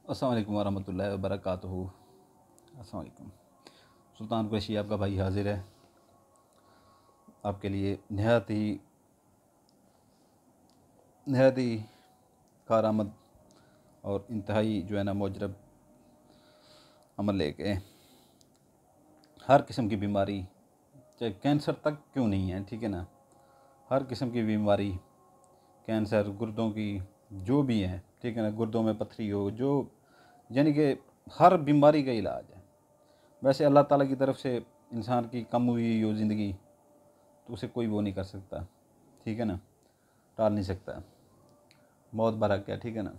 अस्सलाम वालेकुम वरहमतुल्लाहि वबरकातुहू। अस्सलाम वालेकुम। सुल्तान कुरैशी आपका भाई हाजिर है आपके लिए नहायत ही कारआमद और इंतहाई जो है ना मुजरब अमल लेके। हर किस्म की बीमारी, चाहे कैंसर तक क्यों नहीं है, ठीक है ना, हर किस्म की बीमारी, कैंसर, गुर्दों की, जो भी है, ठीक है ना, गुर्दों में पथरी हो, जो यानी कि हर बीमारी का इलाज है। वैसे अल्लाह ताला की तरफ से इंसान की कम हुई हो ज़िंदगी तो उसे कोई वो नहीं कर सकता, ठीक है ना, टाल नहीं सकता। मौत भरक है, ठीक है ना।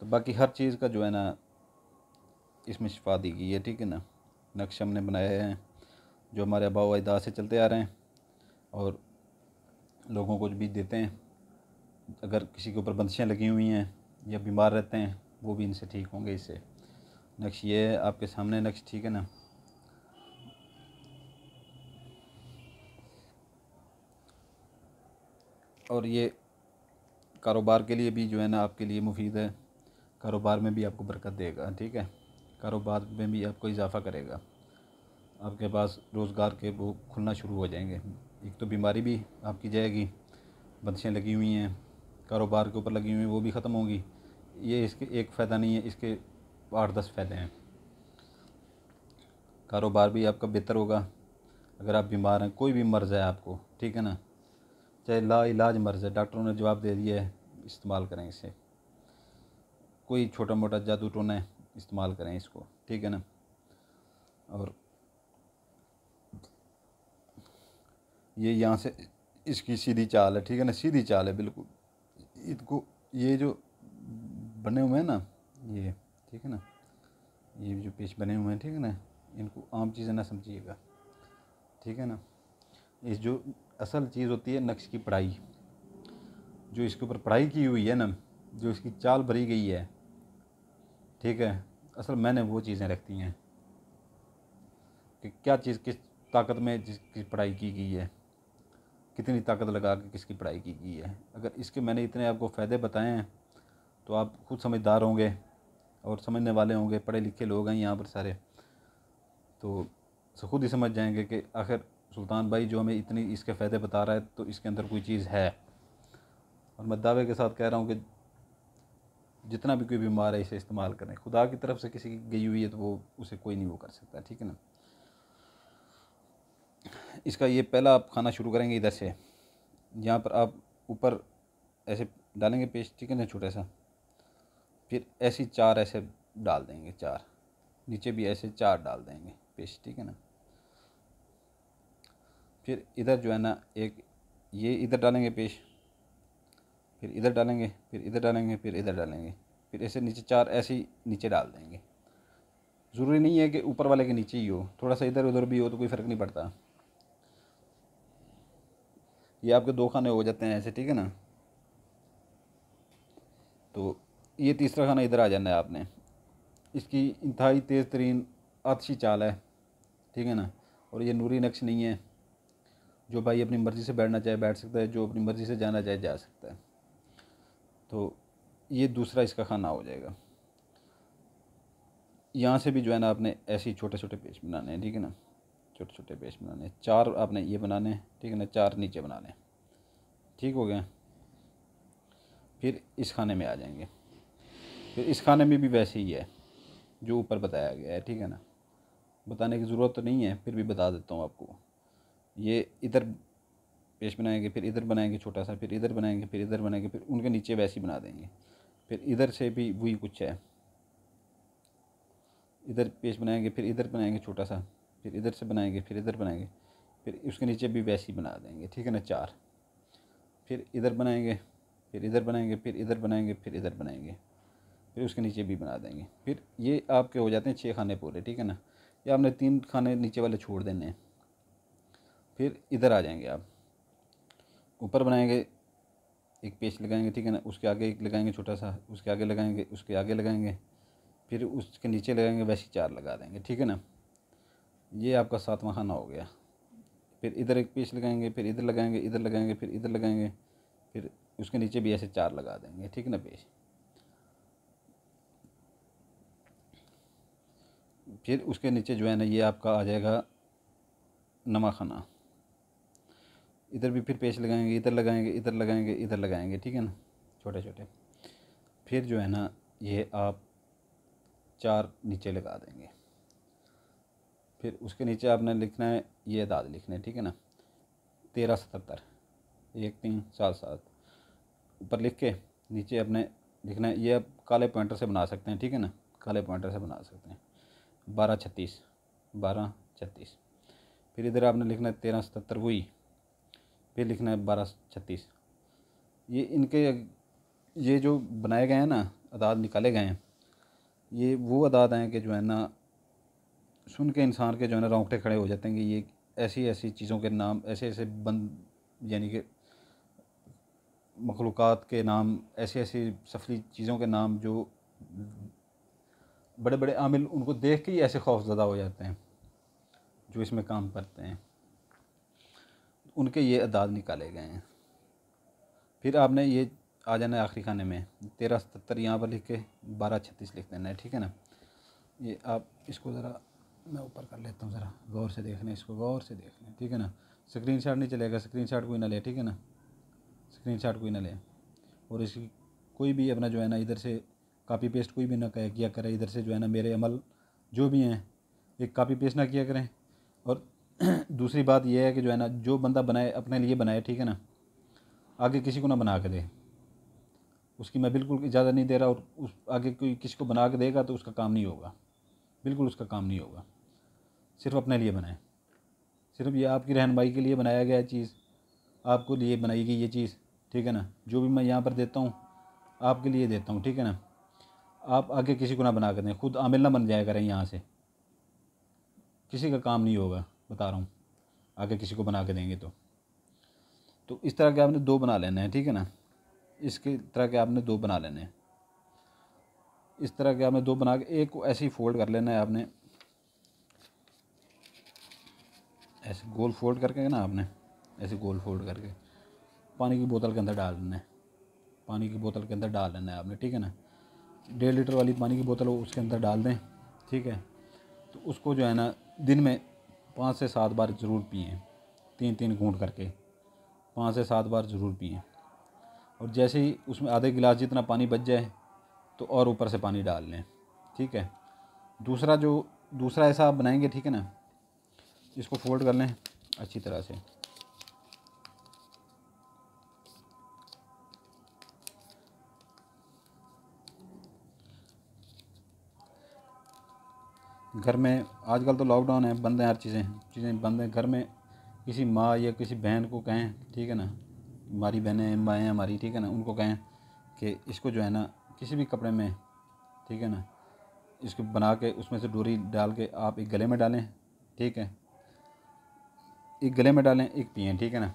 तो बाकी हर चीज़ का जो है ना इसमें शिफा दी गई है, ठीक है ना। नक्श हमने बनाए हैं जो हमारे आबा व अजदाद से चलते आ रहे हैं और लोगों को भी देते हैं। अगर किसी के ऊपर बंदिशें लगी हुई हैं या बीमार रहते हैं वो भी इनसे ठीक होंगे। इससे नक्श ये है आपके सामने नक्श, ठीक है ना। और ये कारोबार के लिए भी जो है ना आपके लिए मुफीद है। कारोबार में भी आपको बरकत देगा, ठीक है। कारोबार में भी आपको इजाफ़ा करेगा। आपके पास रोज़गार के वो खुलना शुरू हो जाएंगे। एक तो बीमारी भी आपकी जाएगी, बंदिशें लगी हुई हैं कारोबार के ऊपर लगी हुई हैं वो भी ख़त्म होंगी। ये इसके एक फ़ायदा नहीं है, इसके 8-10 फ़ायदे हैं। कारोबार भी आपका बेहतर होगा। अगर आप बीमार हैं, कोई भी मर्ज़ है आपको, ठीक है ना, चाहे लाइलाज मर्ज़ है, डॉक्टरों ने जवाब दे दिया है, इस्तेमाल करें इसे। कोई छोटा मोटा जादू टोना है, इस्तेमाल करें इसको, ठीक है ना। और ये यहाँ से इसकी सीधी चाल है, ठीक है ना, सीधी चाल है बिल्कुल। इनको ये जो बने हुए हैं ना, ये, ठीक है ना, ये जो पेच बने हुए हैं, ठीक है ना, इनको आम चीज़ें ना समझिएगा, ठीक है ना। इस जो असल चीज़ होती है नक्श की पढ़ाई, जो इसके ऊपर पढ़ाई की हुई है ना, जो इसकी चाल भरी गई है, ठीक है, असल मैंने वो चीज़ें रखती हैं कि क्या चीज़ किस ताकत में जिसकी पढ़ाई की गई है, कितनी ताकत लगा के किसकी पढ़ाई की गई है। अगर इसके मैंने इतने आपको फ़ायदे बताए हैं तो आप खुद समझदार होंगे और समझने वाले होंगे, पढ़े लिखे लोग हैं यहाँ पर सारे, तो खुद ही समझ जाएंगे कि आखिर सुल्तान भाई जो हमें इतनी इसके फ़ायदे बता रहा है तो इसके अंदर कोई चीज़ है। और मैं दावे के साथ कह रहा हूँ कि जितना भी कोई बीमार है इसे इस्तेमाल करें। खुदा की तरफ से किसी की गई हुई है तो वो उसे कोई नहीं वो कर सकता, ठीक है ना। इसका ये पहला आप खाना शुरू करेंगे इधर से, यहाँ पर आप ऊपर ऐसे डालेंगे पेस्ट, ठीक है ना, छोटा सा। फिर ऐसी 4 ऐसे डाल देंगे, 4 नीचे भी ऐसे 4 डाल देंगे पेस्ट, ठीक है ना। फिर इधर जो है ना एक ये इधर डालेंगे पेस्ट, फिर इधर डालेंगे, फिर इधर डालेंगे, फिर इधर डालेंगे, फिर ऐसे नीचे 4 ऐसे ही नीचे डाल देंगे। ज़रूरी नहीं है कि ऊपर वाले के नीचे ही हो, थोड़ा सा इधर उधर भी हो तो कोई फ़र्क नहीं पड़ता। ये आपके 2 खाने हो जाते हैं ऐसे, ठीक है ना। तो ये तीसरा खाना इधर आ जाना है आपने। इसकी इंतहाई तेज़ तरीन आतशी चाल है, ठीक है ना। और ये नूरी नक्श नहीं है, जो भाई अपनी मर्ज़ी से बैठना चाहे बैठ सकता है, जो अपनी मर्ज़ी से जाना चाहे जा सकता है। तो ये दूसरा इसका खाना हो जाएगा। यहाँ से भी जो है ना आपने ऐसे ही छोटे छोटे पेस्ट बनाने हैं, ठीक है ना, छोटे छोटे पेस्ट बनाने हैं। 4 आपने ये बनाने हैं, ठीक है ना, 4 नीचे बनाने हैं, ठीक हो गया। फिर इस खाने में आ जाएंगे। फिर इस खाने में भी वैसे ही है जो ऊपर बताया गया है, ठीक है ना। बताने की ज़रूरत तो नहीं है, फिर भी बता देता हूँ आपको। ये इधर पेस्ट बनाएंगे, फिर इधर बनाएंगे छोटा सा, फिर इधर बनाएंगे, फिर इधर बनाएंगे, फिर उनके नीचे वैसे ही बना देंगे। फिर इधर से भी वही कुछ है, इधर पेस्ट बनाएंगे, फिर इधर बनाएंगे छोटा सा, फिर इधर से बनाएंगे, फिर इधर बनाएंगे, फिर उसके नीचे भी वैसे ही बना देंगे, ठीक है ना, 4। फिर इधर बनाएंगे, फिर इधर बनाएंगे, फिर इधर बनाएंगे, फिर इधर बनाएंगे, फिर उसके नीचे भी बना देंगे। फिर ये आपके हो जाते हैं 6 खाने पूरे, ठीक है ना। ये आपने 3 खाने नीचे वाले छोड़ देने हैं। फिर इधर आ जाएंगे आप, ऊपर बनाएंगे, एक पेस्ट लगाएंगे, ठीक है ना, उसके आगे एक लगाएंगे छोटा सा, उसके आगे लगाएंगे, उसके आगे लगाएंगे, फिर उसके नीचे लगाएंगे, वैसे 4 लगा देंगे, ठीक है ना। ये आपका 7वां खाना हो गया। फिर इधर एक पेस्ट लगाएंगे, फिर इधर लगाएंगे, इधर लगाएंगे, फिर इधर लगाएंगे, फिर उसके नीचे भी ऐसे 4 लगा देंगे, ठीक है ना, पेस्ट। फिर उसके नीचे जो है ना ये आपका आ जाएगा नमा खाना। इधर भी फिर पेच लगाएंगे, इधर लगाएंगे, इधर लगाएंगे, इधर लगाएंगे, ठीक है ना, छोटे छोटे। फिर जो है ना ये आप 4 नीचे लगा देंगे। फिर उसके नीचे आपने लिखना है, ये अदाद लिखने, ठीक है ना, 1377, 1 3 7 7 ऊपर लिख के नीचे अपने लिखना है। ये आप काले पॉइंटर से बना सकते हैं, ठीक है ना, काले पॉइंटर से बना सकते हैं। 12 36, 12 36। फिर इधर आपने लिखना है 1377 वही, फिर लिखना है 12 36। ये इनके ये जो बनाए गए हैं ना, अदाद निकाले गए हैं, ये वो अदाद हैं कि जो है ना सुन के इंसान के जो है ना रोंगटे खड़े हो जाते हैं कि ये ऐसी ऐसी चीज़ों के नाम, ऐसे ऐसे बंद, यानी कि मखलूक़ात के नाम, ऐसी ऐसी सफली चीज़ों के नाम जो बड़े बड़े आमिल उनको देख के ही ऐसे खौफज़दा हो जाते हैं जो इसमें काम करते हैं, उनके ये अदाद निकाले गए हैं। फिर आपने ये आ जाना है आखिरी खाने में 1377 यहाँ पर लिख के 12 36 लिख देना है, ठीक है ना। ये आप इसको ज़रा मैं ऊपर कर लेता हूँ, ज़रा गौर से देख लें, इसको गौर से देख लें, ठीक है ना। स्क्रीनशॉट नहीं चलेगा, स्क्रीनशॉट कोई ना ले, ठीक है ना, स्क्रीनशॉट कोई ना ले। और इसकी कोई भी अपना जो है ना इधर से कॉपी पेस्ट कोई भी ना किया करे, इधर से जो है ना मेरे अमल जो भी हैं एक कॉपी पेस्ट ना किया करें। और दूसरी बात यह है कि जो है ना जो बंदा बनाए अपने लिए बनाए, ठीक है ना, आगे किसी को ना बना के दे, उसकी मैं बिल्कुल इजाज़त नहीं दे रहा। और उस आगे कोई किसी को बना के देगा तो उसका काम नहीं होगा, बिल्कुल उसका काम नहीं होगा। सिर्फ अपने लिए बनाए, सिर्फ ये आपकी रहनुमाई के लिए बनाया गया चीज़, आपको लिए बनाई गई ये चीज़, ठीक है ना। जो भी मैं यहाँ पर देता हूँ आपके लिए देता हूँ, ठीक है ना। आप आगे किसी को ना बना कर दें, खुद आमिल ना बन जाया करें, यहाँ से किसी का काम नहीं होगा, बता रहा हूँ। आगे किसी को बना के देंगे तो इस तरह के आपने 2 बना लेने हैं, ठीक है ना। इसके तरह के आपने 2 बना लेने हैं, इस तरह के आपने 2 बना के एक को ऐसे ही फोल्ड कर लेना है आपने, ऐसे गोल फोल्ड करके ना आपने ऐसे गोल फोल्ड करके पानी की बोतल के अंदर डाल देना है, पानी की बोतल के अंदर डाल लेना है आपने, ठीक है ना। 1.5 लीटर वाली पानी की बोतल उसके अंदर डाल दें, ठीक है। तो उसको जो है ना दिन में 5 से 7 बार ज़रूर पिएँ, 3-3 घूंट करके 5 से 7 बार ज़रूर पिएँ। और जैसे ही उसमें आधे गिलास जितना पानी बच जाए तो और ऊपर से पानी डाल लें, ठीक है। दूसरा ऐसा आप बनाएंगे, ठीक है ना। इसको फोल्ड कर लें अच्छी तरह से, घर में आजकल तो लॉकडाउन है, बंद है, हर चीज़ें बंद हैं। घर में किसी माँ या किसी बहन को कहें, ठीक है ना, हमारी बहनें माएँ हैं हमारी, ठीक है ना, उनको कहें कि इसको जो है ना किसी भी कपड़े में, ठीक है ना, इसको बना के उसमें से डोरी डाल के आप एक गले में डालें, ठीक है, एक गले में डालें, एक पिएँ, ठीक है ना।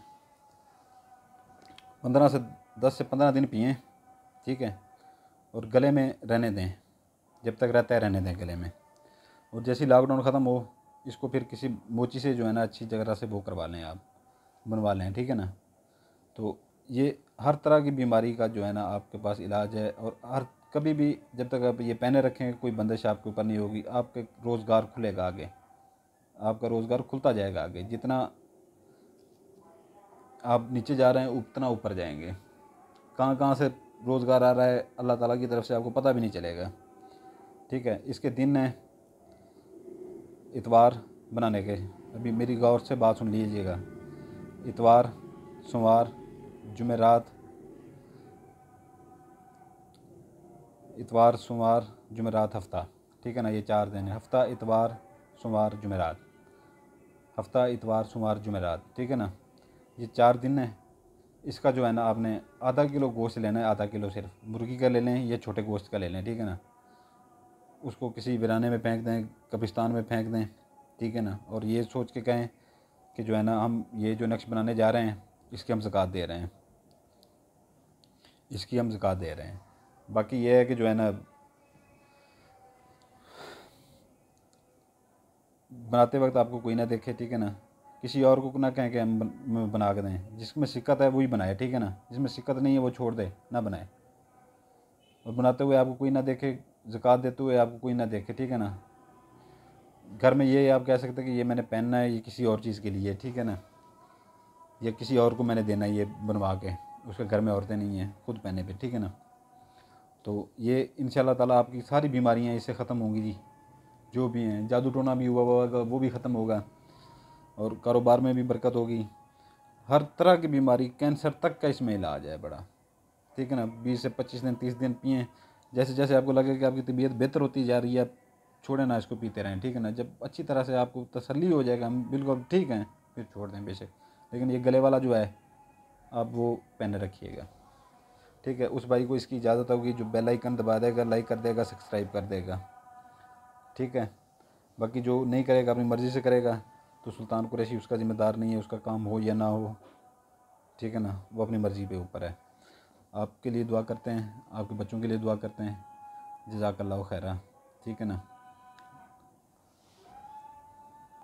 10 से 15 दिन पिएँ, ठीक है। और गले में रहने दें, जब तक रहता है रहने दें गले में। और जैसे ही लॉकडाउन ख़त्म हो इसको फिर किसी मोची से जो है ना अच्छी जगह से वो करवा लें, आप बनवा लें, ठीक है ना। तो ये हर तरह की बीमारी का जो है ना आपके पास इलाज है। और हर कभी भी जब तक आप ये पहने रखें कोई बंदिश आपके ऊपर नहीं होगी, आपके रोज़गार खुलेगा आगे, आपका रोज़गार खुलता जाएगा आगे। जितना आप नीचे जा रहे हैं उतना ऊपर जाएंगे। कहाँ कहाँ से रोज़गार आ रहा है अल्लाह ताला की तरफ से आपको पता भी नहीं चलेगा, ठीक है। इसके दिन हैं इतवार बनाने के, अभी मेरी गौर से बात सुन लीजिएगा। इतवार, सोमवार, जुमेरात, इतवार, सोमवार, जुमेरात, हफ़्ता, ठीक है ना। ये 4 दिन है, हफ़्ता, इतवार, सोमवार, जुमेरात, हफ़्ता, इतवार, सोमवार, जुमेरात, ठीक है ना। ये 4 दिन है। इसका जो है ना आपने आधा किलो गोश्त लेना है, आधा किलो सिर्फ मुर्गी का ले लें या छोटे गोश्त का ले लें, ठीक है ना। उसको किसी वीराने में फेंक दें, कब्रिस्तान में फेंक दें, ठीक है ना। और ये सोच के कहें कि जो है ना हम ये जो नक्श बनाने जा रहे हैं इसकी हम ज़कात दे रहे हैं, इसकी हम ज़कात दे रहे हैं। बाकी ये है कि जो है ना बनाते वक्त आपको कोई ना देखे, ठीक है ना। किसी और को ना कहें कि हम बना के दें, जिसमें सिक्कत है वही बनाए, ठीक है ना। जिसमें सिक्कत नहीं है वो छोड़ दे, ना बनाए। और बनाते हुए आपको कोई ना देखे, ज़कात देते हुए आपको कोई ना देखे, ठीक है ना। घर में ये आप कह सकते हैं कि ये मैंने पहनना है, ये किसी और चीज़ के लिए, ठीक है ना, ये किसी और को मैंने देना है ये बनवा के, उसके घर में औरतें नहीं हैं, खुद पहने पे, ठीक है ना। तो ये इंशाल्लाह ताला आपकी सारी बीमारियां इससे ख़त्म होंगी जी, जो भी हैं, जादू टोना भी हुआ होगा वो भी ख़त्म होगा, और कारोबार में भी बरकत होगी। हर तरह की बीमारी, कैंसर तक का इसमें इलाज है बड़ा, ठीक है ना। 20 से 25 दिन 30 दिन पिएँ, जैसे जैसे आपको लगे कि आपकी तबीयत बेहतर होती जा रही है, आप छोड़ें ना, इसको पीते रहें, ठीक है ना। जब अच्छी तरह से आपको तसल्ली हो जाएगा हम बिल्कुल ठीक हैं, फिर छोड़ दें बेशक। लेकिन ये गले वाला जो है आप वो पहने रखिएगा, ठीक है। उस भाई को इसकी इजाज़त होगी जो बेल आइकन दबा देगा, लाइक कर देगा, सब्सक्राइब कर देगा, ठीक है। बाकी जो नहीं करेगा अपनी मर्ज़ी से करेगा तो सुल्तान कुरैशी उसका ज़िम्मेदार नहीं है, उसका काम हो या ना हो, ठीक है ना, वो अपनी मर्ज़ी पे ऊपर है। आपके लिए दुआ करते हैं, आपके बच्चों के लिए दुआ करते हैं। जज़ाकल्लाहु खैरा, ठीक है ना।